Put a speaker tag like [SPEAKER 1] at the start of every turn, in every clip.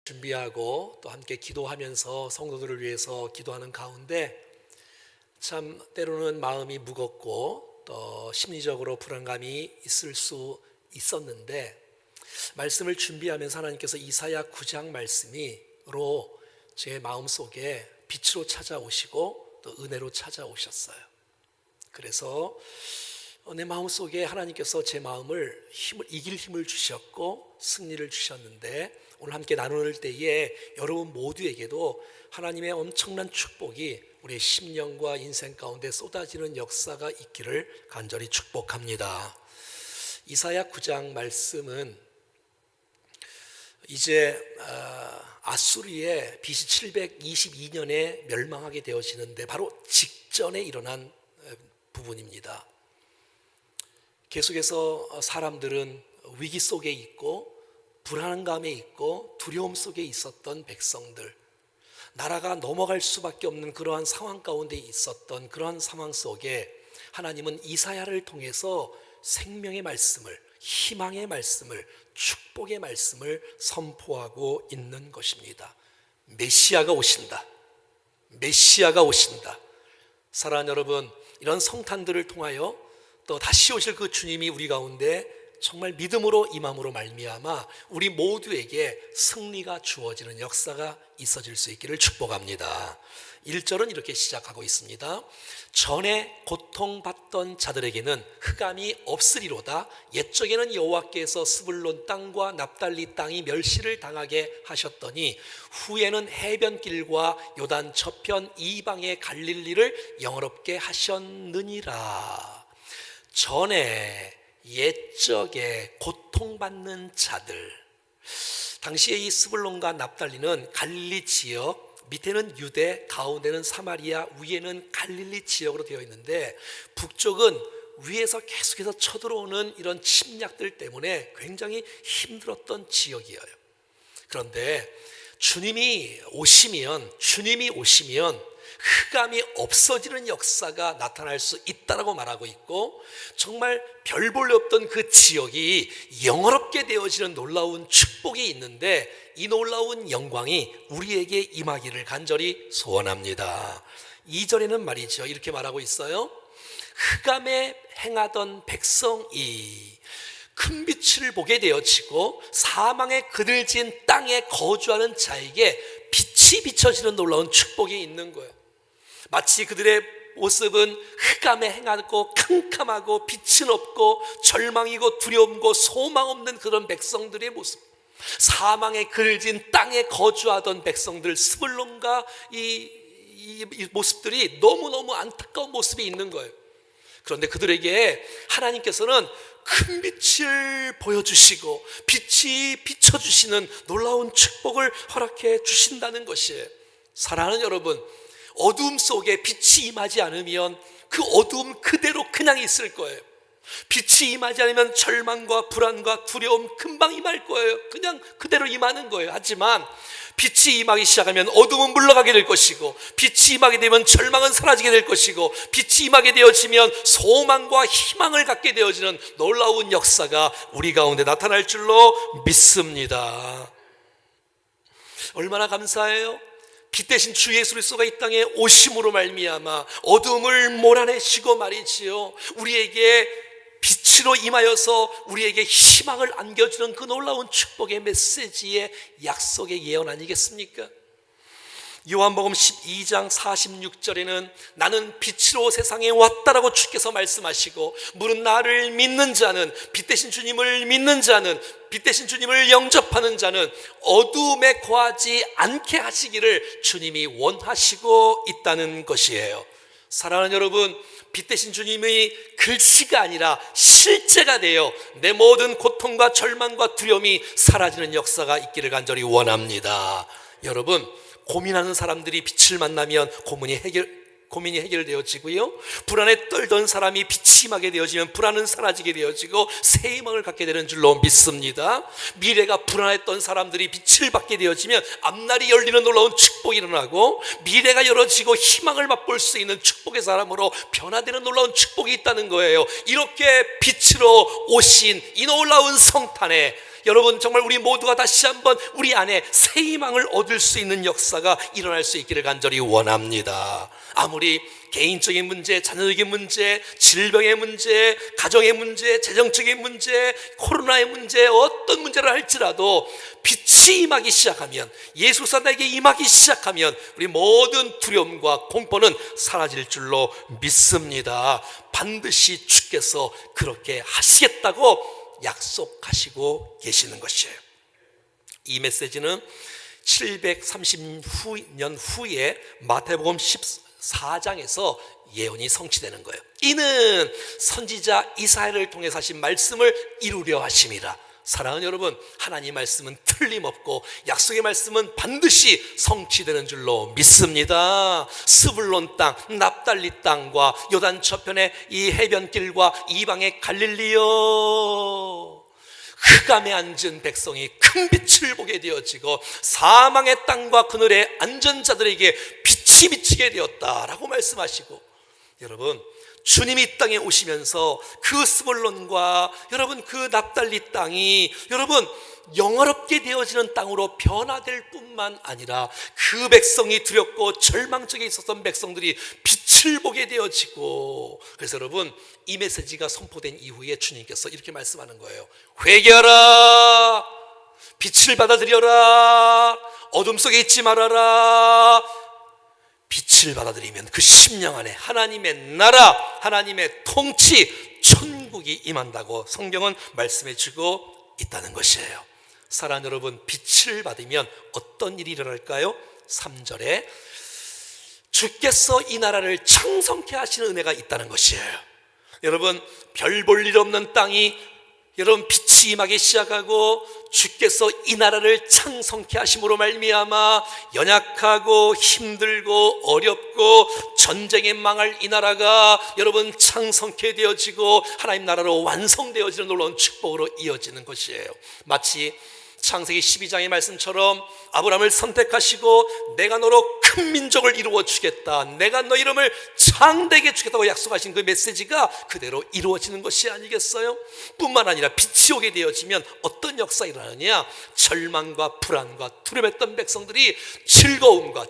[SPEAKER 1] 준비하고 또 함께 기도하면서 성도들을 위해서 기도하는 가운데 참 때로는 마음이 무겁고 또 심리적으로 불안감이 있을 수 있었는데 말씀을 준비하면서 하나님께서 이사야 9장 말씀으로 제 마음속에 빛으로 찾아오시고 또 은혜로 찾아오셨어요. 그래서 내 마음속에 하나님께서 제 마음을 이길 힘을 주셨고 승리를 주셨는데 오늘 함께 나눌 때에 여러분 모두에게도 하나님의 엄청난 축복이 우리의 심령과 인생 가운데 쏟아지는 역사가 있기를 간절히 축복합니다. 이사야 9장 말씀은 이제 아수르의 BC 722년에 멸망하게 되어지는데 바로 직전에 일어난 부분입니다. 계속해서 사람들은 위기 속에 있고 불안감에 있고 두려움 속에 있었던 백성들, 나라가 넘어갈 수밖에 없는 그러한 상황 가운데 있었던 그러한 상황 속에 하나님은 이사야를 통해서 생명의 말씀을, 희망의 말씀을, 축복의 말씀을 선포하고 있는 것입니다. 메시아가 오신다. 메시아가 오신다. 사랑하는 여러분, 이런 성탄들을 통하여 또 다시 오실 그 주님이 우리 가운데 정말 믿음으로 임함으로 말미암아 우리 모두에게 승리가 주어지는 역사가 있어질 수 있기를 축복합니다. 1절은 이렇게 시작하고 있습니다. 전에 고통받던 자들에게는 흑암이 없으리로다. 옛적에는 여호와께서 스불론 땅과 납달리 땅이 멸시를 당하게 하셨더니 후에는 해변길과 요단 저편 이방의 갈릴리를 영화롭게 하셨느니라. 전에 옛적에 고통받는 자들, 당시에 이 스불론과 납달리는 갈릴리 지역, 밑에는 유대, 가운데는 사마리아, 위에는 갈릴리 지역으로 되어 있는데 북쪽은 위에서 계속해서 쳐들어오는 이런 침략들 때문에 굉장히 힘들었던 지역이에요. 그런데 주님이 오시면 흑암이 없어지는 역사가 나타날 수 있다라고 말하고 있고 정말 별 볼 일 없던 그 지역이 영화롭게 되어지는 놀라운 축복이 있는데 이 놀라운 영광이 우리에게 임하기를 간절히 소원합니다. 2절에는 말이죠, 이렇게 말하고 있어요. 흑암에 행하던 백성이 큰 빛을 보게 되어지고 사망에 그늘진 땅에 거주하는 자에게 빛이 비춰지는 놀라운 축복이 있는 거예요. 마치 그들의 모습은 흑암에 행하고 캄캄하고 빛은 없고 절망이고 두려움고 소망 없는 그런 백성들의 모습, 사망에 그늘진 땅에 거주하던 백성들, 스불론과 이 모습들이 너무너무 안타까운 모습이 있는 거예요. 그런데 그들에게 하나님께서는 큰 빛을 보여주시고 빛이 비춰주시는 놀라운 축복을 허락해 주신다는 것이에요. 사랑하는 여러분, 어두움 속에 빛이 임하지 않으면 그 어두움 그대로 그냥 있을 거예요. 빛이 임하지 않으면 절망과 불안과 두려움 금방 임할 거예요. 그냥 그대로 임하는 거예요. 하지만 빛이 임하기 시작하면 어두움은 물러가게 될 것이고 빛이 임하게 되면 절망은 사라지게 될 것이고 빛이 임하게 되어지면 소망과 희망을 갖게 되어지는 놀라운 역사가 우리 가운데 나타날 줄로 믿습니다. 얼마나 감사해요. 빛 대신 주 예수 그리스도가 이 땅에 오심으로 말미암아 어둠을 몰아내시고 말이지요, 우리에게 빛으로 임하여서 우리에게 희망을 안겨주는 그 놀라운 축복의 메시지의 약속의 예언 아니겠습니까? 요한복음 12장 46절에는 나는 빛으로 세상에 왔다라고 주께서 말씀하시고 무릇 나를 믿는 자는, 빛 대신 주님을 믿는 자는, 빛 대신 주님을 영접하는 자는 어두움에 거하지 않게 하시기를 주님이 원하시고 있다는 것이에요. 사랑하는 여러분, 빛 대신 주님의 글씨가 아니라 실제가 되어 내 모든 고통과 절망과 두려움이 사라지는 역사가 있기를 간절히 원합니다. 여러분, 고민하는 사람들이 빛을 만나면 고민이 해결되어지고요, 불안에 떨던 사람이 빛이 임하게 되어지면 불안은 사라지게 되어지고 새 희망을 갖게 되는 줄로 믿습니다. 미래가 불안했던 사람들이 빛을 받게 되어지면 앞날이 열리는 놀라운 축복이 일어나고 미래가 열어지고 희망을 맛볼 수 있는 축복의 사람으로 변화되는 놀라운 축복이 있다는 거예요. 이렇게 빛으로 오신 이 놀라운 성탄에 여러분 정말 우리 모두가 다시 한번 우리 안에 새 희망을 얻을 수 있는 역사가 일어날 수 있기를 간절히 원합니다. 아무리 개인적인 문제, 자녀적인 문제, 질병의 문제, 가정의 문제, 재정적인 문제, 코로나의 문제, 어떤 문제를 할지라도 빛이 임하기 시작하면, 예수 사나에게 임하기 시작하면 우리 모든 두려움과 공포는 사라질 줄로 믿습니다. 반드시 주께서 그렇게 하시겠다고 약속하시고 계시는 것이에요. 이 메시지는 730년 후에 마태복음 14장에서 예언이 성취되는 거예요. 이는 선지자 이사야를 통해서 하신 말씀을 이루려 하심이라. 사랑하는 여러분, 하나님 말씀은 틀림없고 약속의 말씀은 반드시 성취되는 줄로 믿습니다. 스불론 땅, 납달리 땅과 요단 저편의 이 해변길과 이방의 갈릴리요, 흑암에 앉은 백성이 큰 빛을 보게 되어지고 사망의 땅과 그늘에 앉은 자들에게 빛이 비치게 되었다라고 말씀하시고, 여러분 주님이 이 땅에 오시면서 그 스불론과 여러분 그 납달리 땅이 여러분 영화롭게 되어지는 땅으로 변화될 뿐만 아니라 그 백성이 두렵고 절망적에 있었던 백성들이 빛을 보게 되어지고, 그래서 여러분 이 메시지가 선포된 이후에 주님께서 이렇게 말씀하는 거예요. 회개하라, 빛을 받아들여라, 어둠 속에 있지 말아라. 빛을 받아들이면 그 심령 안에 하나님의 나라, 하나님의 통치, 천국이 임한다고 성경은 말씀해 주고 있다는 것이에요. 사랑하는 여러분, 빛을 받으면 어떤 일이 일어날까요? 3절에 주께서 이 나라를 창성케 하시는 은혜가 있다는 것이에요. 여러분 별 볼 일 없는 땅이 여러분 빛이 임하기 시작하고 주께서 이 나라를 창성케 하심으로 말미암아 연약하고 힘들고 어렵고 전쟁에 망할 이 나라가 여러분 창성케 되어지고 하나님 나라로 완성되어지는 놀라운 축복으로 이어지는 것이에요. 마치 창세기 12장의 말씀처럼 아브라함을 선택하시고 내가 너로 큰 민족을 이루어 주겠다, 내가 너 이름을 창대하게 주겠다고 약속하신 그 메시지가 그대로 이루어지는 것이 아니겠어요? 뿐만 아니라 빛이 오게 되어지면 어떤 역사가 일어나느냐, 절망과 불안과 두려움했던 백성들이 즐거움과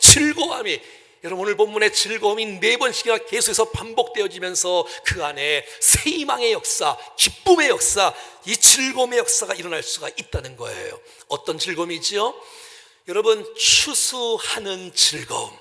[SPEAKER 1] 즐거움이, 여러분 오늘 본문의 즐거움이 4번씩이나 계속해서 반복되어지면서 그 안에 새 희망의 역사, 기쁨의 역사, 이 즐거움의 역사가 일어날 수가 있다는 거예요. 어떤 즐거움이지요? 여러분 추수하는 즐거움.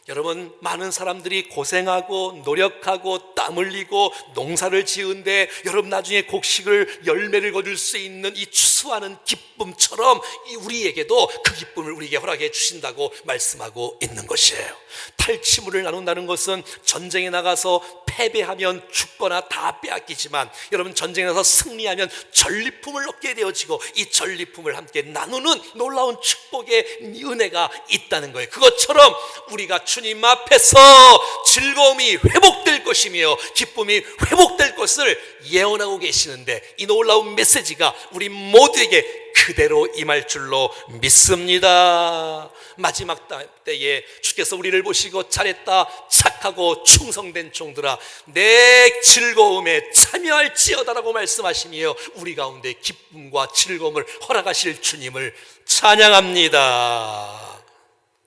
[SPEAKER 1] 여러분 많은 사람들이 고생하고 노력하고 땀 흘리고 농사를 지은데 여러분 나중에 곡식을 열매를 거둘 수 있는 이 추수하는 기쁨처럼 우리에게도 그 기쁨을 우리에게 허락해 주신다고 말씀하고 있는 것이에요. 탈취물을 나눈다는 것은 전쟁에 나가서 패배하면 죽거나 다 빼앗기지만 여러분 전쟁에 나가서 승리하면 전리품을 얻게 되어지고 이 전리품을 함께 나누는 놀라운 축복의 은혜가 있다는 거예요. 그것처럼 우리가 주님 앞에서 즐거움이 회복될 것이며 기쁨이 회복될 것을 예언하고 계시는데 이 놀라운 메시지가 우리 모두에게 그대로 임할 줄로 믿습니다. 마지막 때에 주께서 우리를 보시고 잘했다, 착하고 충성된 종들아, 내 즐거움에 참여할지어다라고 말씀하시며 우리 가운데 기쁨과 즐거움을 허락하실 주님을 찬양합니다.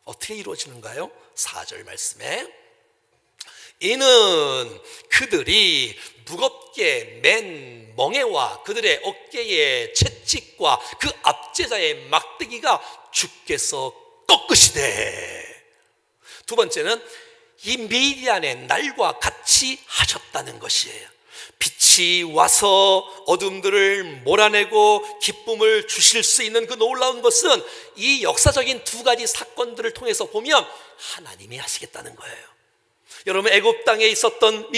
[SPEAKER 1] 어떻게 이루어지는가요? 4절 말씀에 이는 그들이 무겁게 맨 멍에와 그들의 어깨의 채찍과 그 압제자의 막대기가 주께서 꺾으시되, 두 번째는 이 미디안의 날과 같이 하셨다는 것이에요. 빛이 와서 어둠들을 몰아내고 기쁨을 주실 수 있는 그 놀라운 것은 이 역사적인 두 가지 사건들을 통해서 보면 하나님이 하시겠다는 거예요. 여러분 애굽 땅에 있었던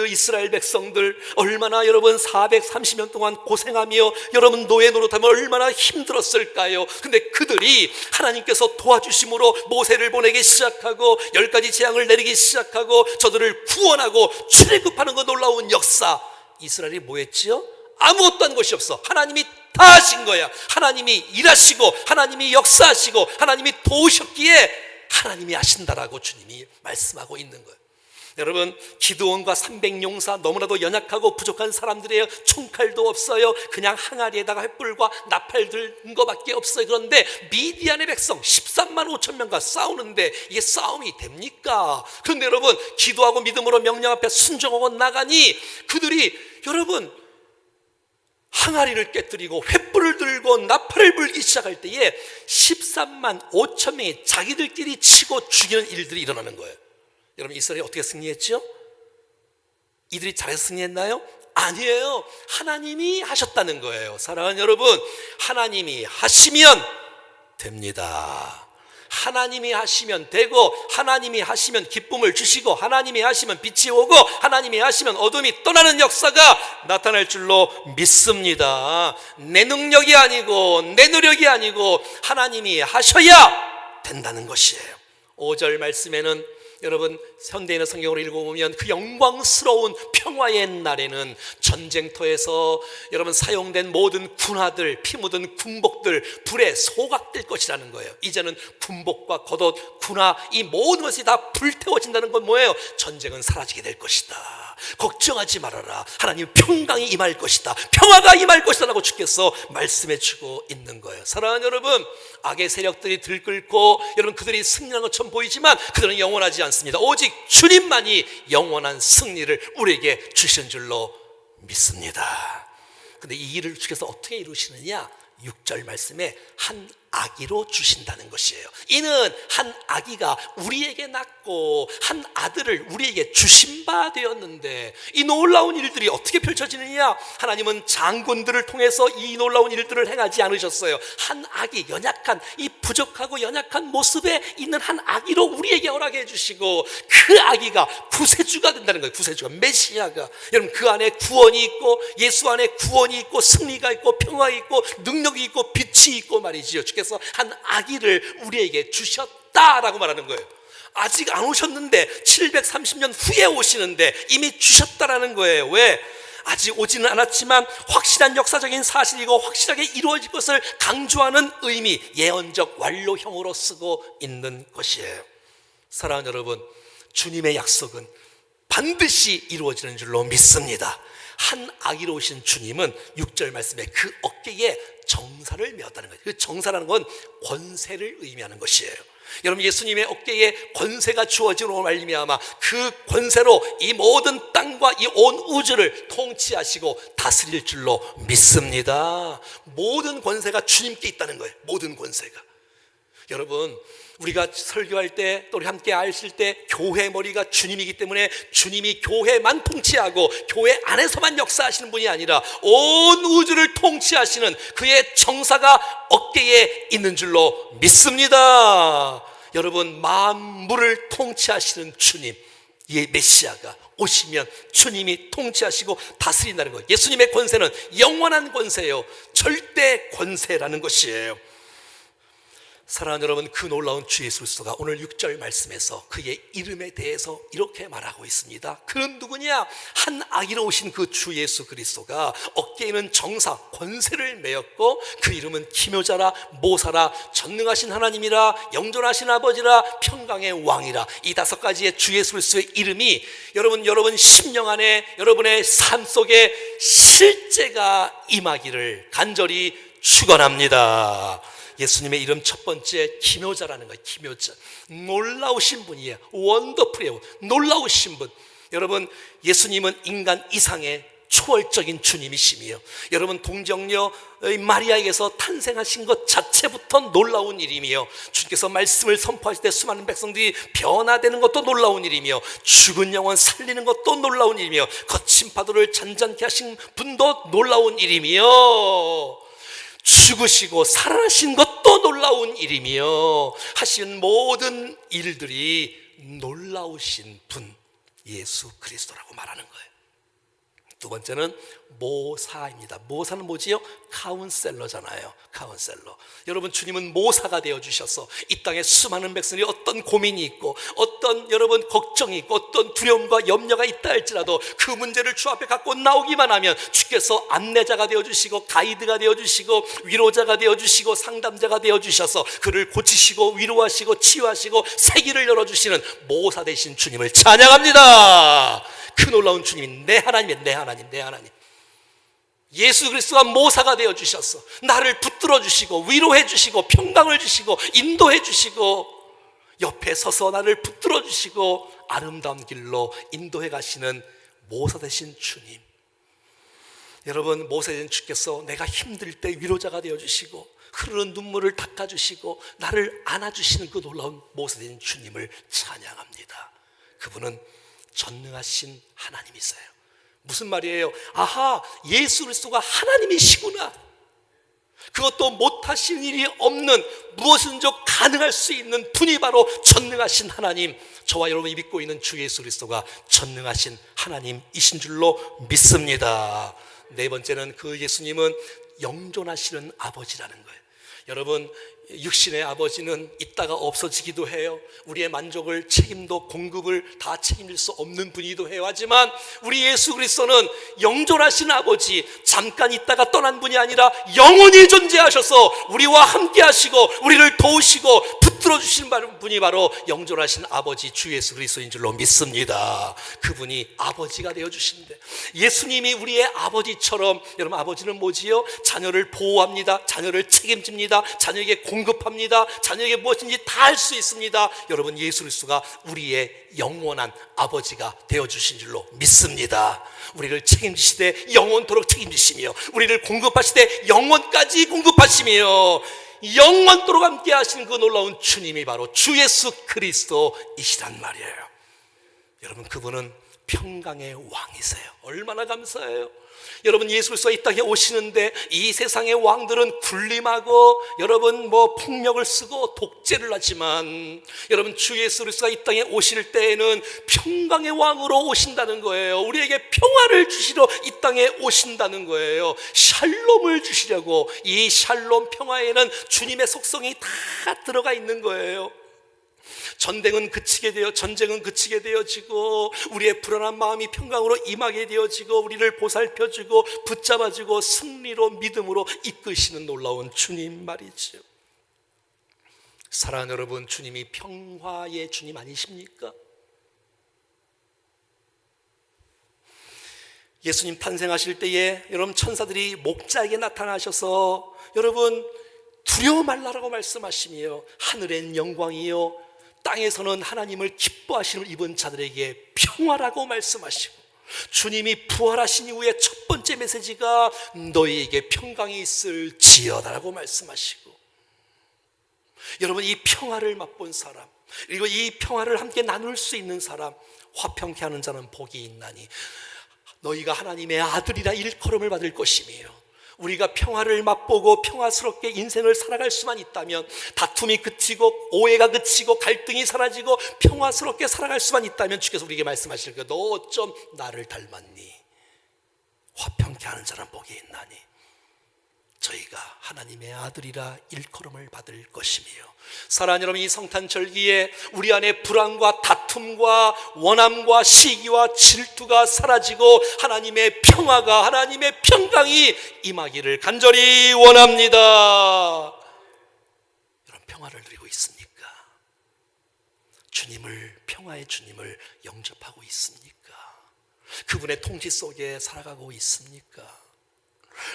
[SPEAKER 1] 이스라엘 백성들 얼마나 여러분 430년 동안 고생하며 여러분 노예 노릇하며 얼마나 힘들었을까요? 근데 그들이 하나님께서 도와주심으로 모세를 보내기 시작하고 10가지 재앙을 내리기 시작하고 저들을 구원하고 출애굽하는 그 놀라운 역사, 이스라엘이 뭐 했지요? 아무것도 한 것이 없어. 하나님이 다 하신 거야. 하나님이 일하시고 하나님이 역사하시고 하나님이 도우셨기에 하나님이 하신다라고 주님이 말씀하고 있는 거예요. 여러분, 기드온과 300용사 너무나도 연약하고 부족한 사람들이에요. 총칼도 없어요. 그냥 항아리에다가 횃불과 나팔 든 거밖에 없어요. 그런데 미디안의 백성 13만 5천 명과 싸우는데 이게 싸움이 됩니까? 그런데 여러분, 기도하고 믿음으로 명령 앞에 순종하고 나가니 그들이 여러분 항아리를 깨뜨리고 횃불을 들고 나팔을 불기 시작할 때에 13만 5천 명이 자기들끼리 치고 죽이는 일들이 일어나는 거예요. 여러분, 이스라엘이 어떻게 승리했죠? 이들이 잘해서 승리했나요? 아니에요. 하나님이 하셨다는 거예요. 사랑하는 여러분, 하나님이 하시면 됩니다. 하나님이 하시면 되고, 하나님이 하시면 기쁨을 주시고, 하나님이 하시면 빛이 오고, 하나님이 하시면 어둠이 떠나는 역사가 나타날 줄로 믿습니다. 내 능력이 아니고 내 노력이 아니고 하나님이 하셔야 된다는 것이에요. 5절 말씀에는 여러분, 현대인의 성경으로 읽어보면 그 영광스러운 평화의 날에는 전쟁터에서 여러분 사용된 모든 군화들, 피 묻은 군복들 불에 소각될 것이라는 거예요. 이제는 군복과 겉옷, 군화, 이 모든 것이 다 불태워진다는 건 뭐예요? 전쟁은 사라지게 될 것이다. 걱정하지 말아라. 하나님 평강이 임할 것이다. 평화가 임할 것이다 라고 주께서 말씀해 주고 있는 거예요. 사랑하는 여러분, 악의 세력들이 들끓고 여러분 그들이 승리하는 것처럼 보이지만 그들은 영원하지 않습니다. 오직 주님만이 영원한 승리를 우리에게 주시는 줄로 믿습니다. 그런데 이 일을 주께서 어떻게 이루시느냐? 6절 말씀에 한 아기로 주신다는 것이에요. 이는 한 아기가 우리에게 낳고 한 아들을 우리에게 주신 바 되었는데, 이 놀라운 일들이 어떻게 펼쳐지느냐? 하나님은 장군들을 통해서 이 놀라운 일들을 행하지 않으셨어요. 한 아기, 연약한, 이 부족하고 연약한 모습에 있는 한 아기로 우리에게 허락해 주시고, 그 아기가 구세주가 된다는 거예요. 구세주가, 메시아가. 여러분, 그 안에 구원이 있고, 예수 안에 구원이 있고, 승리가 있고, 평화가 있고, 능력이 있고, 빛이 있고 말이지요. 주께서 한 아기를 우리에게 주셨다라고 말하는 거예요. 아직 안 오셨는데 730년 후에 오시는데 이미 주셨다라는 거예요. 왜? 아직 오지는 않았지만 확실한 역사적인 사실이고 확실하게 이루어질 것을 강조하는 의미, 예언적 완료형으로 쓰고 있는 것이에요. 사랑하는 여러분, 주님의 약속은 반드시 이루어지는 줄로 믿습니다. 한 아기로 오신 주님은 6절 말씀에 그 어깨에 정사를 메었다는 거예요. 그 정사라는 건 권세를 의미하는 것이에요. 여러분, 예수님의 어깨에 권세가 주어지므로 말미암아 그 권세로 이 모든 땅과 이 온 우주를 통치하시고 다스릴 줄로 믿습니다. 모든 권세가 주님께 있다는 거예요. 모든 권세가. 여러분, 우리가 설교할 때 또 우리 함께 아실 때 교회 머리가 주님이기 때문에 주님이 교회만 통치하고 교회 안에서만 역사하시는 분이 아니라 온 우주를 통치하시는 그의 정사가 어깨에 있는 줄로 믿습니다. 여러분, 만물을 통치하시는 주님, 이 메시아가 오시면 주님이 통치하시고 다스린다는 거예요. 예수님의 권세는 영원한 권세예요. 절대 권세라는 것이에요. 사랑하는 여러분, 그 놀라운 주 예수 그리스도가 오늘 6절 말씀에서 그의 이름에 대해서 이렇게 말하고 있습니다. 그는 누구냐? 한 아기로 오신 그 주 예수 그리스도가 어깨에는 정사, 권세를 메었고 그 이름은 기묘자라, 모사라, 전능하신 하나님이라, 영존하신 아버지라, 평강의 왕이라. 이 5가지의 주 예수 그리스도의 이름이 여러분 심령 안에, 여러분의 삶 속에 실제가 임하기를 간절히 축원합니다. 예수님의 이름 첫 번째, 기묘자라는 거예요. 기묘자, 놀라우신 분이에요. 원더풀이에요. 놀라우신 분. 여러분, 예수님은 인간 이상의 초월적인 주님이시며, 여러분, 동정녀 마리아에게서 탄생하신 것 자체부터 놀라운 일이며, 주님께서 말씀을 선포하실 때 수많은 백성들이 변화되는 것도 놀라운 일이며, 죽은 영혼 살리는 것도 놀라운 일이며, 거친 파도를 잔잔케 하신 분도 놀라운 일이며, 죽으시고 살아나신 것도 놀라운 일이며, 하신 모든 일들이 놀라우신 분 예수 그리스도라고 말하는 거예요. 두 번째는 모사입니다. 모사는 뭐지요? 카운셀러잖아요. 카운셀러. 여러분, 주님은 모사가 되어주셔서 이 땅에 수많은 백성이 어떤 고민이 있고 어떤 여러분 걱정이 있고 어떤 두려움과 염려가 있다 할지라도 그 문제를 주 앞에 갖고 나오기만 하면 주께서 안내자가 되어주시고 가이드가 되어주시고 위로자가 되어주시고 상담자가 되어주셔서 그를 고치시고 위로하시고 치유하시고 새 길을 열어주시는 모사 되신 주님을 찬양합니다. 그 놀라운 주님이 내 하나님이에요. 내 하나님, 내 하나님. 예수 그리스도가 모사가 되어주셔서 나를 붙들어 주시고 위로해 주시고 평강을 주시고 인도해 주시고 옆에 서서 나를 붙들어 주시고 아름다운 길로 인도해 가시는 모사 되신 주님. 여러분, 모사 되신 주께서 내가 힘들 때 위로자가 되어주시고 흐르는 눈물을 닦아주시고 나를 안아주시는 그 놀라운 모사 되신 주님을 찬양합니다. 그분은 전능하신 하나님이세요. 무슨 말이에요? 아하, 예수 그리스도가 하나님이시구나. 그것도 못하신 일이 없는 무엇이든지 가능할 수 있는 분이 바로 전능하신 하나님, 저와 여러분이 믿고 있는 주 예수 그리스도가 전능하신 하나님이신 줄로 믿습니다. 네 번째는 그 예수님은 영존하시는 아버지라는 거예요. 여러분, 육신의 아버지는 있다가 없어지기도 해요. 우리의 만족을, 책임도, 공급을 다 책임질 수 없는 분이기도 해요. 하지만 우리 예수 그리스도는 영존하신 아버지, 잠깐 있다가 떠난 분이 아니라 영원히 존재하셔서 우리와 함께 하시고 우리를 도우시고 붙들어 주시는 분이 바로 영존하신 아버지 주 예수 그리스도인 줄로 믿습니다. 그분이 아버지가 되어주신대. 예수님이 우리의 아버지처럼, 여러분, 아버지는 뭐지요? 자녀를 보호합니다. 자녀를 책임집니다. 자녀에게 공급합니다. 자녀에게 무엇인지 다 할 수 있습니다. 여러분, 예수 그리스도가 우리의 영원한 아버지가 되어주신 줄로 믿습니다. 우리를 책임지시되 영원토록 책임지시며 우리를 공급하시되 영원까지 공급하시며 영원토록 함께 하시는 그 놀라운 주님이 바로 주 예수 그리스도이시란 말이에요. 여러분, 그분은 평강의 왕이세요. 얼마나 감사해요. 여러분, 예수 그리스도가 이 땅에 오시는데 이 세상의 왕들은 군림하고 여러분 폭력을 쓰고 독재를 하지만 여러분, 주 예수 그리스도가 이 땅에 오실 때에는 평강의 왕으로 오신다는 거예요. 우리에게 평화를 주시러 이 땅에 오신다는 거예요. 샬롬을 주시려고. 이 샬롬 평화에는 주님의 속성이 다 들어가 있는 거예요. 전쟁은 그치게 되어지고 우리의 불안한 마음이 평강으로 임하게 되어지고 우리를 보살펴주고 붙잡아주고 승리로 믿음으로 이끄시는 놀라운 주님 말이죠. 사랑하는 여러분, 주님이 평화의 주님 아니십니까? 예수님 탄생하실 때에 여러분, 천사들이 목자에게 나타나셔서 여러분, 두려워 말라라고 말씀하시며 하늘엔 영광이요 땅에서는 하나님을 기뻐하시는 입은 자들에게 평화라고 말씀하시고, 주님이 부활하신 이후에 첫 번째 메시지가 너희에게 평강이 있을지어다라고 말씀하시고, 여러분, 이 평화를 맛본 사람, 그리고 이 평화를 함께 나눌 수 있는 사람, 화평케 하는 자는 복이 있나니 너희가 하나님의 아들이라 일컬음을 받을 것이며, 우리가 평화를 맛보고 평화스럽게 인생을 살아갈 수만 있다면, 다툼이 그치고 오해가 그치고 갈등이 사라지고 평화스럽게 살아갈 수만 있다면 주께서 우리에게 말씀하실 거예요. 너 어쩜 나를 닮았니? 화평케 하는 자는 복이 있나니 저희가 하나님의 아들이라 일컬음을 받을 것이며. 사랑하는 여러분, 이 성탄절기에 우리 안에 불안과 다툼과 원함과 시기와 질투가 사라지고 하나님의 평화가, 하나님의 평강이 임하기를 간절히 원합니다. 여러분, 평화를 누리고 있습니까? 주님을, 평화의 주님을 영접하고 있습니까? 그분의 통치 속에 살아가고 있습니까?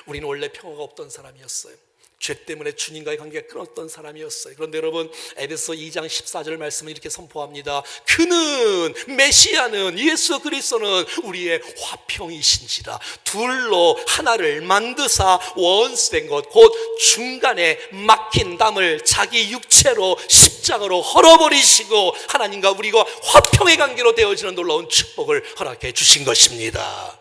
[SPEAKER 1] 우리는 원래 평화가 없던 사람이었어요. 죄 때문에 주님과의 관계가 끊었던 사람이었어요. 그런데 여러분, 에베소 2장 14절 말씀을 이렇게 선포합니다. 그는, 메시아는, 예수 그리스도는 우리의 화평이신지라. 둘로 하나를 만드사 원수된 것, 곧 중간에 막힌 담을 자기 육체로 십자가로 헐어버리시고 하나님과 우리가 화평의 관계로 되어지는 놀라운 축복을 허락해 주신 것입니다.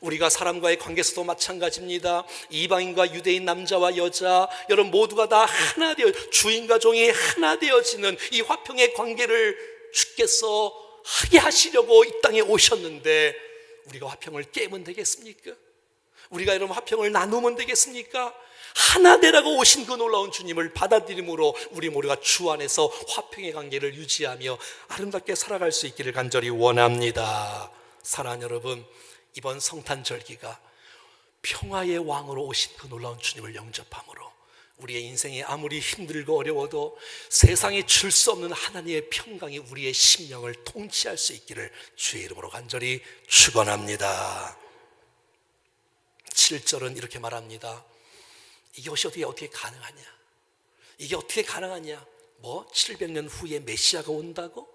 [SPEAKER 1] 우리가 사람과의 관계에서도 마찬가지입니다. 이방인과 유대인, 남자와 여자, 여러분 모두가 다 하나 되어, 주인과 종이 하나 되어지는 이 화평의 관계를 주께서 하게 하시려고 이 땅에 오셨는데 우리가 화평을 깨면 되겠습니까? 우리가 여러분 화평을 나누면 되겠습니까? 하나 되라고 오신 그 놀라운 주님을 받아들임으로 우리 모두가 주 안에서 화평의 관계를 유지하며 아름답게 살아갈 수 있기를 간절히 원합니다. 사랑하는 여러분, 이번 성탄절기가 평화의 왕으로 오신 그 놀라운 주님을 영접함으로 우리의 인생이 아무리 힘들고 어려워도 세상에 줄 수 없는 하나님의 평강이 우리의 심령을 통치할 수 있기를 주의 이름으로 간절히 축원합니다. 7절은 이렇게 말합니다. 이것이 어떻게 가능하냐? 이게 어떻게 가능하냐? 700년 후에 메시아가 온다고?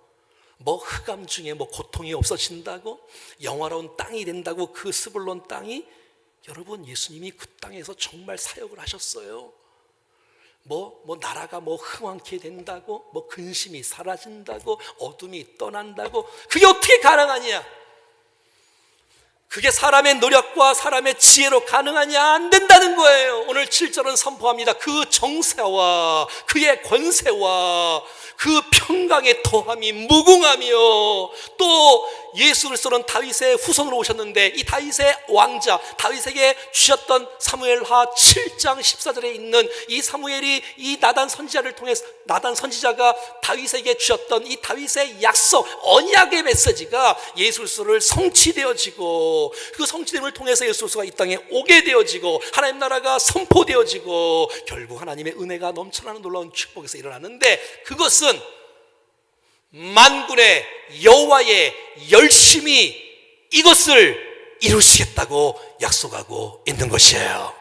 [SPEAKER 1] 흑암 중에 고통이 없어진다고? 영화로운 땅이 된다고? 그 스불론 땅이? 여러분, 예수님이 그 땅에서 정말 사역을 하셨어요. 나라가 흥왕케 된다고? 근심이 사라진다고? 어둠이 떠난다고? 그게 어떻게 가능하냐? 그게 사람의 노력과 사람의 지혜로 가능하냐? 안 된다는 거예요. 오늘 7절은 선포합니다. 그 정세와 그의 권세와 그 평강의 더함이 무궁하며, 또 예수 그리스도는 다윗의 후손으로 오셨는데 이 다윗의 왕자, 다윗에게 주셨던 사무엘하 7장 14절에 있는 이 사무엘이 이 나단 선지자를 통해서, 나단 선지자가 다윗에게 주셨던 이 다윗의 약속, 언약의 메시지가 예수 그리스도를 성취되어지고, 그 성취됨을 통해서 예수 그리스도가 이 땅에 오게 되어지고 하나님 나라가 선포되어지고 결국 하나님의 은혜가 넘쳐나는 놀라운 축복에서 일어나는데, 그것은 만군의 여호와의 열심히 이것을 이루시겠다고 약속하고 있는 것이에요.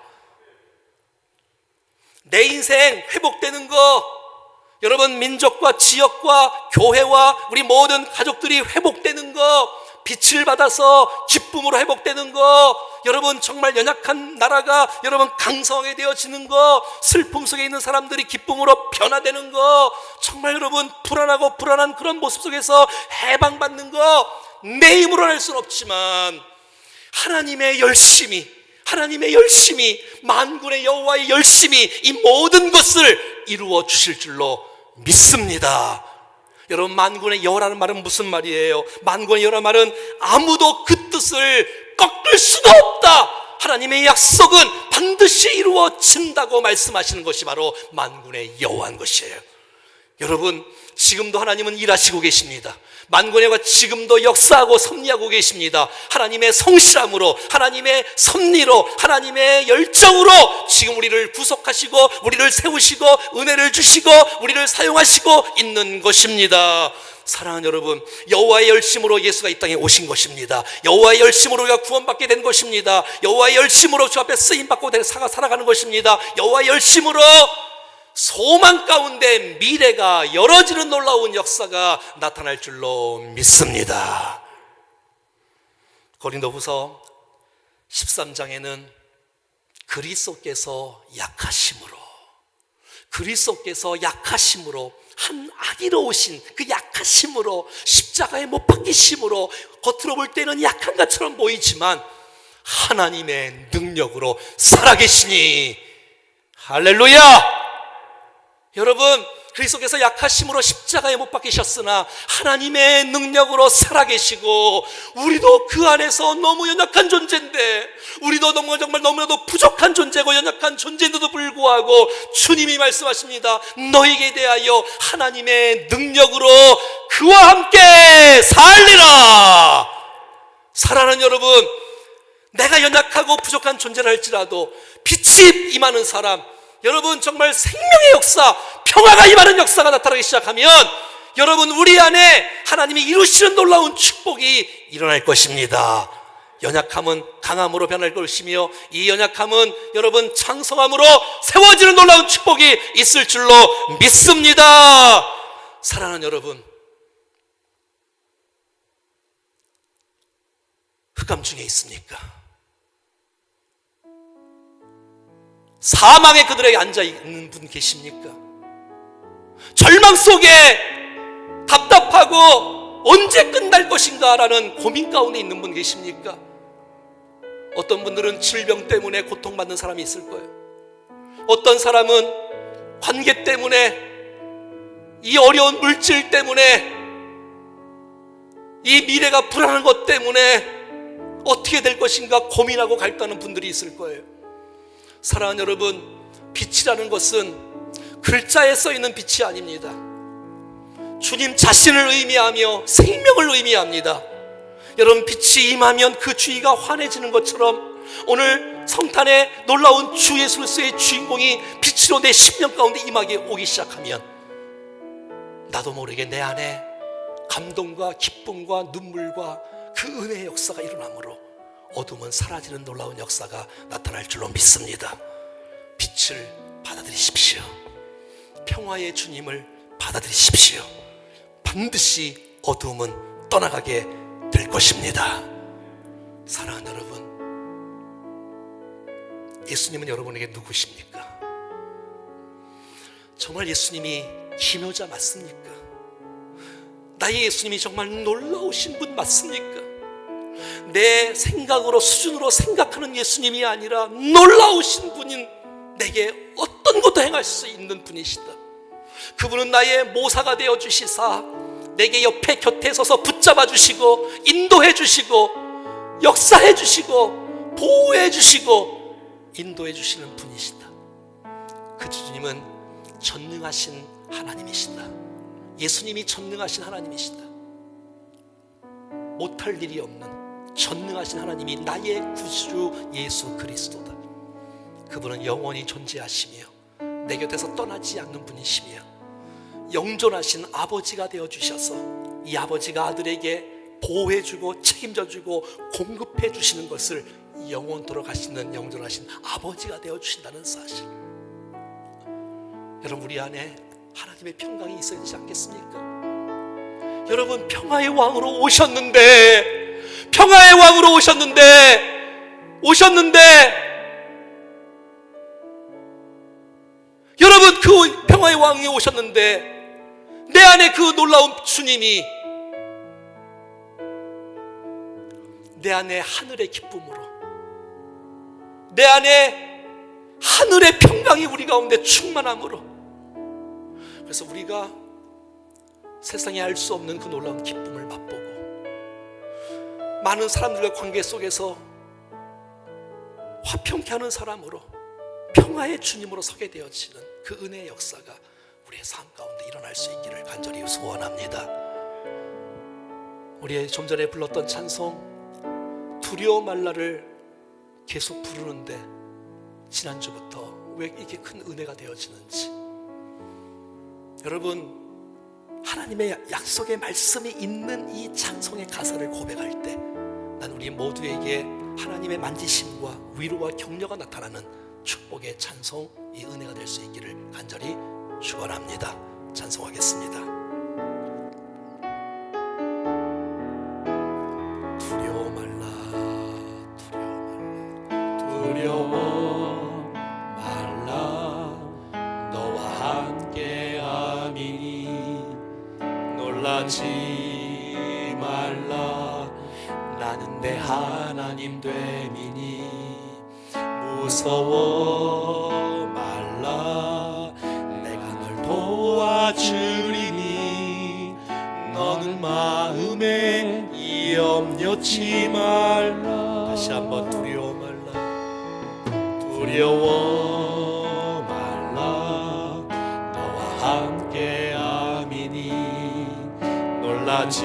[SPEAKER 1] 내 인생 회복되는 거, 여러분 민족과 지역과 교회와 우리 모든 가족들이 회복되는 거, 빛을 받아서 기쁨으로 회복되는 거, 여러분 정말 연약한 나라가 여러분 강성하게 되어지는 거, 슬픔 속에 있는 사람들이 기쁨으로 변화되는 거, 정말 여러분 불안하고 불안한 그런 모습 속에서 해방받는 거, 내 힘으로 할 수는 없지만 하나님의 열심히, 만군의 여호와의 열심히 이 모든 것을 이루어 주실 줄로 믿습니다. 여러분, 만군의 여호라는 말은 무슨 말이에요? 만군의 여호라는 말은 아무도 그 뜻을 꺾을 수가 없다, 하나님의 약속은 반드시 이루어진다고 말씀하시는 것이 바로 만군의 여호와인 것이에요. 여러분, 지금도 하나님은 일하시고 계십니다. 만군의 여호와가 지금도 역사하고 섭리하고 계십니다. 하나님의 성실함으로, 하나님의 섭리로, 하나님의 열정으로 지금 우리를 구속하시고 우리를 세우시고 은혜를 주시고 우리를 사용하시고 있는 것입니다. 사랑하는 여러분, 여호와의 열심으로 예수가 이 땅에 오신 것입니다. 여호와의 열심으로 우리가 구원받게 된 것입니다. 여호와의 열심으로 주 앞에 쓰임받고 살아가는 것입니다. 여호와의 열심으로 소망 가운데 미래가 열어지는 놀라운 역사가 나타날 줄로 믿습니다. 고린도후서 13장에는 그리스도께서 약하심으로 한 아기로 오신 그 약하심으로, 십자가에 못 박히심으로 겉으로 볼 때는 약한 것처럼 보이지만 하나님의 능력으로 살아계시니, 할렐루야! 여러분, 그리스도께서 약하심으로 십자가에 못 박히셨으나 하나님의 능력으로 살아계시고, 우리도 그 안에서 너무 연약한 존재인데, 우리도 정말 너무나도 부족한 존재고 연약한 존재인데도 불구하고 주님이 말씀하십니다. 너에게 대하여 하나님의 능력으로 그와 함께 살리라. 사랑하는 여러분, 내가 연약하고 부족한 존재라 할지라도 빛이 임하는 사람, 여러분 정말 생명의 역사, 평화가 임하는 역사가 나타나기 시작하면 여러분 우리 안에 하나님이 이루시는 놀라운 축복이 일어날 것입니다. 연약함은 강함으로 변할 것이며 이 연약함은 여러분 창성함으로 세워지는 놀라운 축복이 있을 줄로 믿습니다. 사랑하는 여러분, 흑암 중에 있습니까? 사망의 그들에게 앉아있는 분 계십니까? 절망 속에 답답하고 언제 끝날 것인가 라는 고민 가운데 있는 분 계십니까? 어떤 분들은 질병 때문에 고통받는 사람이 있을 거예요. 어떤 사람은 관계 때문에, 이 어려운 물질 때문에, 이 미래가 불안한 것 때문에 어떻게 될 것인가 고민하고 갈등하는 분들이 있을 거예요. 사랑하는 여러분, 빛이라는 것은 글자에 써있는 빛이 아닙니다. 주님 자신을 의미하며 생명을 의미합니다. 여러분, 빛이 임하면 그 주위가 환해지는 것처럼 오늘 성탄의 놀라운 주 예수 그리스도의 주인공이 빛으로 내 심령 가운데 임하게 오기 시작하면 나도 모르게 내 안에 감동과 기쁨과 눈물과 그 은혜의 역사가 일어나므로 어둠은 사라지는 놀라운 역사가 나타날 줄로 믿습니다. 빛을 받아들이십시오. 평화의 주님을 받아들이십시오. 반드시 어둠은 떠나가게 될 것입니다. 사랑하는 여러분, 예수님은 여러분에게 누구십니까? 정말 예수님이 기묘자 맞습니까? 나의 예수님이 정말 놀라우신 분 맞습니까? 내 생각으로 수준으로 생각하는 예수님이 아니라 놀라우신 분인, 내게 어떤 것도 행할 수 있는 분이시다. 그분은 나의 모사가 되어 주시사 내게 옆에 곁에 서서 붙잡아 주시고 인도해 주시고 역사해 주시고 보호해 주시고 인도해 주시는 분이시다. 그 주님은 전능하신 하나님이시다. 예수님이 전능하신 하나님이시다. 못할 일이 없는 전능하신 하나님이 나의 구주 예수 그리스도다. 그분은 영원히 존재하시며 내 곁에서 떠나지 않는 분이시며 영존하신 아버지가 되어주셔서 이 아버지가 아들에게 보호해주고 책임져주고 공급해주시는 것을 영원토록 하시는 영존하신 아버지가 되어주신다는 사실. 여러분, 우리 안에 하나님의 평강이 있어야 되지 않겠습니까? 여러분, 평화의 왕으로 오셨는데, 평화의 왕으로 오셨는데 여러분, 그 평화의 왕이 오셨는데 내 안에 그 놀라운 주님이 내 안에 하늘의 기쁨으로, 내 안에 하늘의 평강이 우리 가운데 충만함으로, 그래서 우리가 세상에 알 수 없는 그 놀라운 기쁨을 맛보고 많은 사람들과 관계 속에서 화평케 하는 사람으로, 평화의 주님으로 서게 되어지는 그 은혜의 역사가 우리의 삶 가운데 일어날 수 있기를 간절히 소원합니다. 우리의 좀 전에 불렀던 찬송 두려워 말라를 계속 부르는데 지난주부터 왜 이렇게 큰 은혜가 되어지는지, 여러분, 하나님의 약속의 말씀이 있는 이 찬송의 가사를 고백할 때 난 우리 모두에게 하나님의 만지심과 위로와 격려가 나타나는 축복의 찬송, 이 은혜가 될 수 있기를 간절히 축원합니다. 찬송하겠습니다. 두려워 말라, 두려워 말라, 너와 함께함이니 놀라지 말라, 나는 내 하나님 됨이니 무서워 말라, 내가 널 도와주리니 너는 마음에 염려치 말라. 다시 한번 두려워 말라, 두려워 말라, 너와 함께함이니 놀라지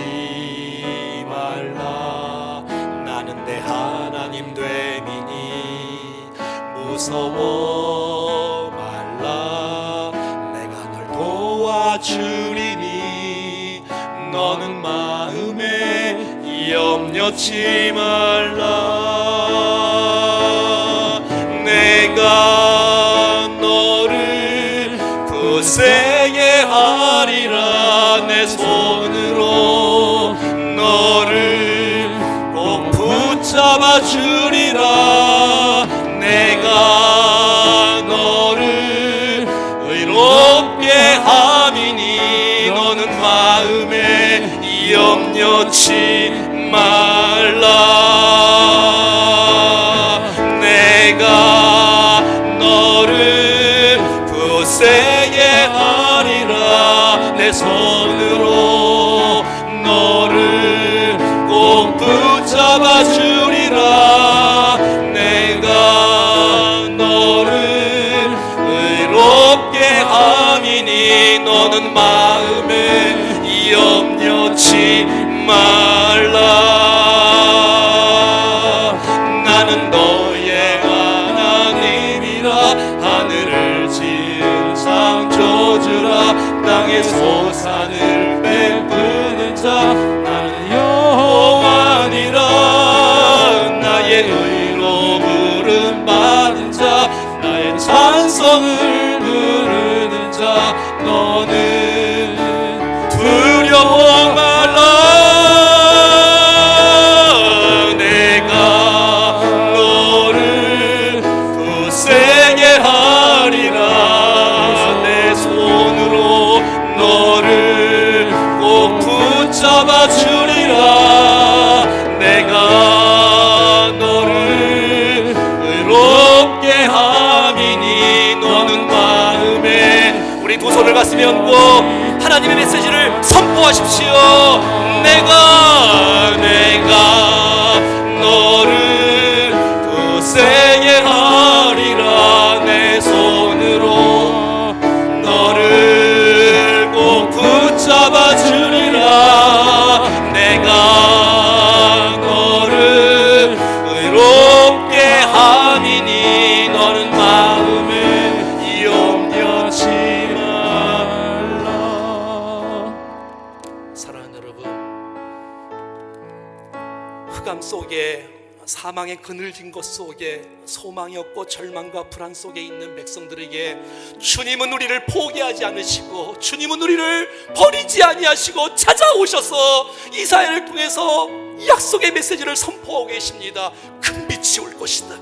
[SPEAKER 1] 말라, 나는 내 하나님 됨이니 무서워 말라, 내가 널 도와주리니 너는 마음에 염려치 말라. 내가 너를 구세게 하리라, 내 손으로 너를 꼭 붙잡아 주리라. 내가 너를 의롭게 함이니 너는 마음에 염려치 말라. 내가 너를 굳세게 하리라, 내 손으로 너를 꼭 붙잡아 주리라.
[SPEAKER 2] 나의 소산을 베푸는 자 나는 여호와니라. 나의 의로 부름 받은 자 나의 찬송을 부르는 자 너는 두려워 말라. 내가 너를 굳세게 하리라. 내 손으로 너를 꼭 붙잡아 주리라. 내가 너를 의롭게 함이니 너는 마음에. 우리 두 손을 가슴에 얹고 하나님의 메시지를 선포하십시오. 내가 너를 굳세게 하리라. 내 손으로 너를 꼭 붙잡아 주리라. 내가 너를 의롭게 함이니 너는 마음에 염려치 말라.
[SPEAKER 1] 사랑하는 여러분, 흑암 속에 사망의 그늘진 것 속에 소망이 없고 절망과 불안 속에 있는 백성들에게 주님은 우리를 포기하지 않으시고 주님은 우리를 버리지 아니하시고 찾아오셔서 이사야를 통해서 약속의 메시지를 선포하고 계십니다. 큰 빛이 올 것이다.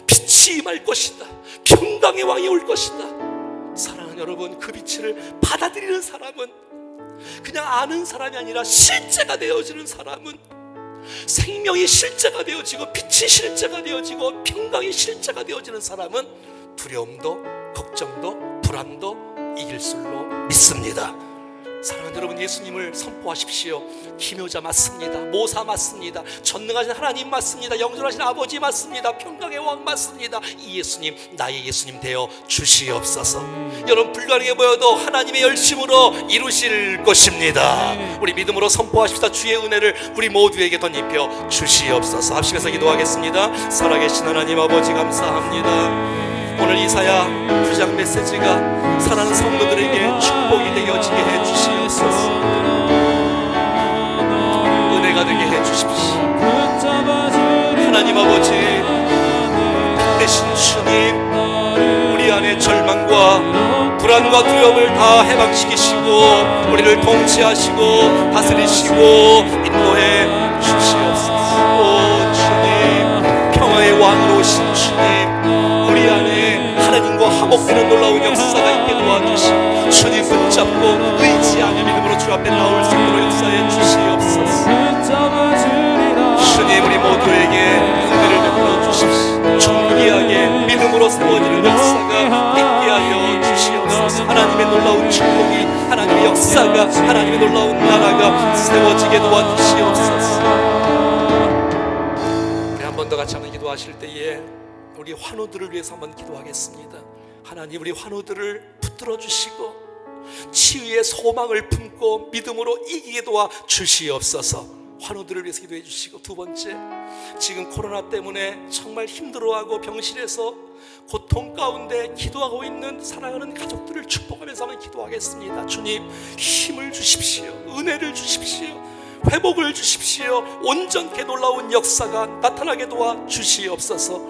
[SPEAKER 1] 빛이 임할 것이다. 평강의 왕이 올 것이다. 사랑하는 여러분, 그 빛을 받아들이는 사람은 그냥 아는 사람이 아니라 실제가 되어지는 사람은 생명이 실제가 되어지고 빛이 실제가 되어지고 평강이 실제가 되어지는 사람은 두려움도 걱정도 불안도 이길 줄로 믿습니다. 사랑하는 여러분, 예수님을 선포하십시오. 기묘자 맞습니다. 모사 맞습니다. 전능하신 하나님 맞습니다. 영존하신 아버지 맞습니다. 평강의 왕 맞습니다. 이 예수님 나의 예수님 되어 주시옵소서. 여러분, 불가능해 보여도 하나님의 열심으로 이루실 것입니다. 우리 믿음으로 선포하십시다. 주의 은혜를 우리 모두에게 덧입혀 주시옵소서. 합심해서 기도하겠습니다. 살아계신 하나님 아버지 감사합니다. 오늘 이사야 9장 메시지가 사랑하는 성도들에게 축복이 되어지게 해주시옵소서. 은혜가 되게 해주십시오. 하나님 아버지, 대신 주님 우리 안에 절망과 불안과 두려움을 다 해방시키시고 우리를 통치하시고 다스리시고 인도해 주시옵소서. 오 주님, 평화의 왕으로 오신 주님, 우리 안에 하나님과 화목되는 놀라운 역사가 있게 도와주시고 주님 붙잡고 의지하며 믿음으로 주 앞에 나올 수 있도록 역사해 주시옵소서. 주님, 우리 모두에게 은혜를 베풀어 주십시오. 존귀하게 믿음으로 세워지는 역사가 있게 하여 주시옵소서. 하나님의 놀라운 축복이, 하나님의 역사가, 하나님의 놀라운 나라가 세워지게 도와주시옵소서. 우리 한 번 더 같이 한번 기도하실 때에 우리 환우들을 위해서 한번 기도하겠습니다. 하나님, 우리 환우들을 붙들어 주시고 치유의 소망을 품고 믿음으로 이기게 도와 주시옵소서. 환우들을 위해서 기도해 주시고, 두 번째, 지금 코로나 때문에 정말 힘들어하고 병실에서 고통 가운데 기도하고 있는 사랑하는 가족들을 축복하면서 한번 기도하겠습니다. 주님, 힘을 주십시오. 은혜를 주십시오. 회복을 주십시오. 온전케 놀라운 역사가 나타나게 도와 주시옵소서.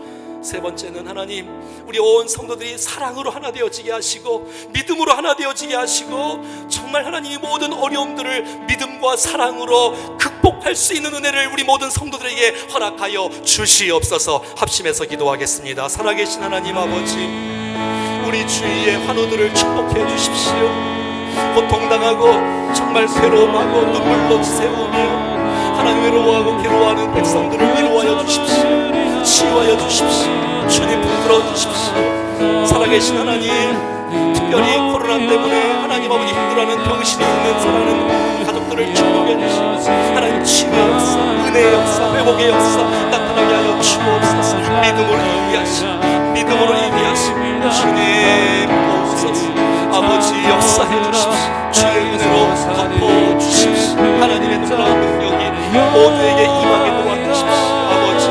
[SPEAKER 1] 세 번째는 하나님, 우리 온 성도들이 사랑으로 하나 되어지게 하시고 믿음으로 하나 되어지게 하시고 정말 하나님이 모든 어려움들을 믿음과 사랑으로 극복할 수 있는 은혜를 우리 모든 성도들에게 허락하여 주시옵소서. 합심해서 기도하겠습니다. 살아계신 하나님 아버지, 우리 주위의 환우들을 축복해 주십시오. 고통당하고 정말 괴로움하고 눈물로 세우며 하나님 외로워하고 괴로워하는 백성들을 위로하여 주십시오. 치유하여 주십시오. 주님 붙들어 주십시오. 살아계신 하나님, 특별히 코로나 때문에 하나님 아버지 힘들어하는 병실이 있는 사랑하는 가족들을 축복해 주시고 하나님 치유의 역사, 은혜의 역사, 회복의 역사 나타나게 하여 주옵소서. 믿음으로 이기하시고 믿음으로 이기하시고 주님 도우소서. 아버지 역사해 주십시오. 주의 은혜로 덮어 주십시오. 하나님의 놀라운 능력이 모두에게 임하게 도와주십시오. 아버지,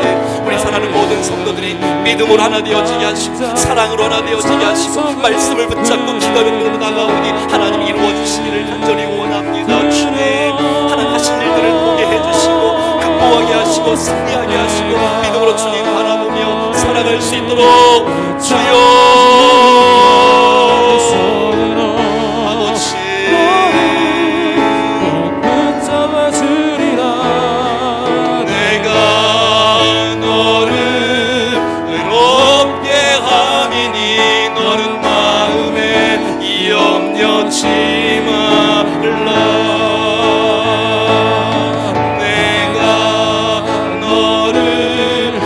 [SPEAKER 1] 우리 사랑하는 모든 성도들이 아버지 믿음으로 하나 되어지게 하시고 사랑으로 하나 되어지게 하시고 말씀을 붙잡고 기도하며 나가오니 하나님 이루어주시기를 간절히 원합니다. 주님 하나님 하신 일들을 보게 해주시고 극복하게 하시고 승리하게 하시고 믿음으로 주님 바라보며 살아갈 수 있도록 주여 아버지 내가 너를 의롭게 함이니 너는 마음에 염려치 말라. 내가 너를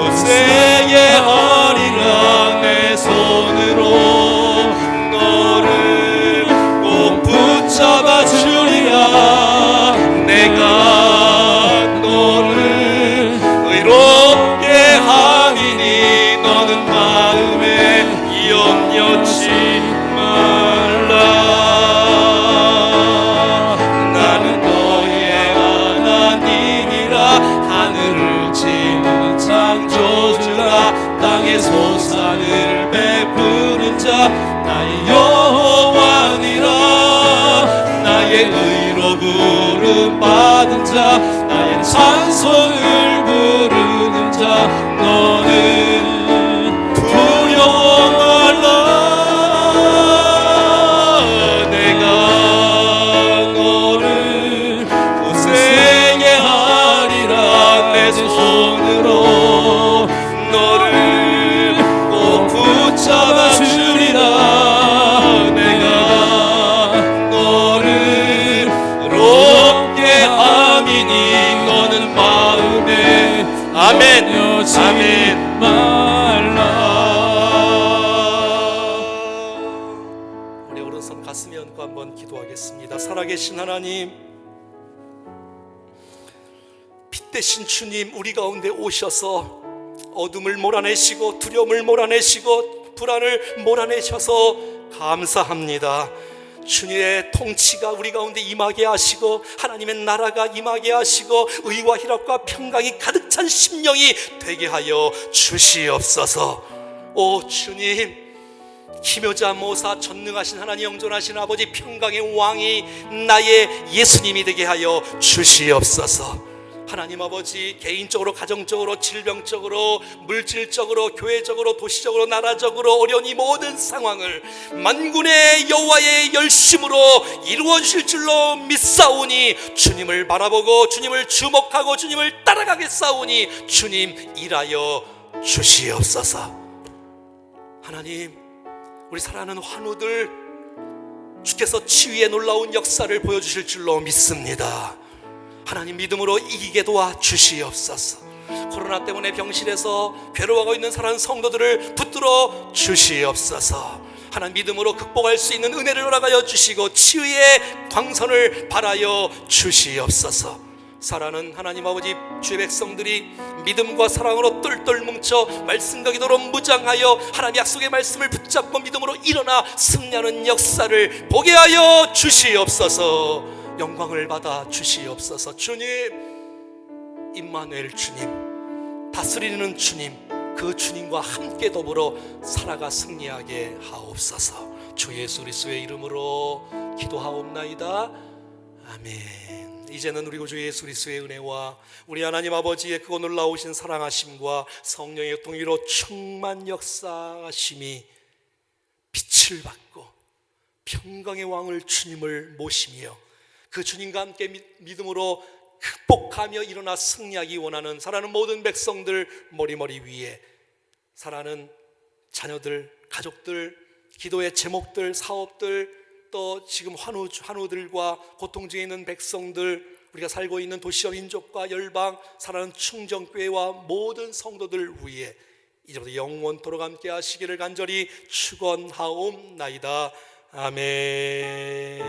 [SPEAKER 1] 구세에 하리라. 내 손으로 너를 꼭 붙잡아 주리라. 내가 너를 의롭게 함이니 너는 마음에 염려치 말라. 나는 너의 하나님이라. 하늘을 지은 창조주라. 땅의 소산을 베푸는 자 나의 여호와니라. 나의 의로 부름 받은 자 나의 찬송을 부르는 자 너는 두려워 말라. 내가 너를 구세게 하리라. 내 손으로 너를 꼭 붙잡아 주리라. 내가 너를 의롭게 함이니 너는 마음에 아멘 아멘 말라. 우리 오른손 가슴에 얹고 한번 기도하겠습니다. 살아계신 하나님, 빛 대신 주님 우리 가운데 오셔서 어둠을 몰아내시고 두려움을 몰아내시고 불안을 몰아내셔서 감사합니다. 주님의 통치가 우리 가운데 임하게 하시고 하나님의 나라가 임하게 하시고 의와 희락과 평강이 가득 찬 심령이 되게 하여 주시옵소서. 오 주님, 기묘자 모사 전능하신 하나님 영존하신 아버지 평강의 왕이 나의 예수님이 되게 하여 주시옵소서. 하나님 아버지, 개인적으로 가정적으로 질병적으로 물질적으로 교회적으로 도시적으로 나라적으로 어려운 이 모든 상황을 만군의 여호와의 열심으로 이루어 주실 줄로 믿사오니 주님을 바라보고 주님을 주목하고 주님을 따라가겠사오니 주님 일하여 주시옵소서. 하나님, 우리 사랑하는 환우들 주께서 치유의 놀라운 역사를 보여주실 줄로 믿습니다. 하나님 믿음으로 이기게 도와 주시옵소서. 코로나 때문에 병실에서 괴로워하고 있는 사랑하는 성도들을 붙들어 주시옵소서. 하나님 믿음으로 극복할 수 있는 은혜를 허락하여 주시고 치유의 광선을 발하여 주시옵소서. 사랑하는 하나님 아버지, 주의 백성들이 믿음과 사랑으로 똘똘 뭉쳐 말씀과 기도로 무장하여 하나님 약속의 말씀을 붙잡고 믿음으로 일어나 승리하는 역사를 보게 하여 주시옵소서. 영광을 받아 주시옵소서. 주님, 임마누엘 주님, 다스리는 주님, 그 주님과 함께 더불어 살아가 승리하게 하옵소서. 주 예수 그리스도의 이름으로 기도하옵나이다. 아멘. 이제는 우리 구주 예수 그리스도의 은혜와 우리 하나님 아버지의 크고 놀라우신 사랑하심과 성령의 동의로 충만 역사하심이 빛을 받고 평강의 왕을 주님을 모시며 그 주님과 함께 믿음으로 극복하며 일어나 승리하기 원하는 사랑하는 모든 백성들 머리머리 위에 사랑하는 자녀들, 가족들, 기도의 제목들, 사업들, 또 지금 환우들과 고통 중에 있는 백성들, 우리가 살고 있는 도시와 민족과 열방, 사랑하는 충정교회와 모든 성도들 위에 이제부터 영원토록 함께 하시기를 간절히 축원하옵나이다. 아멘.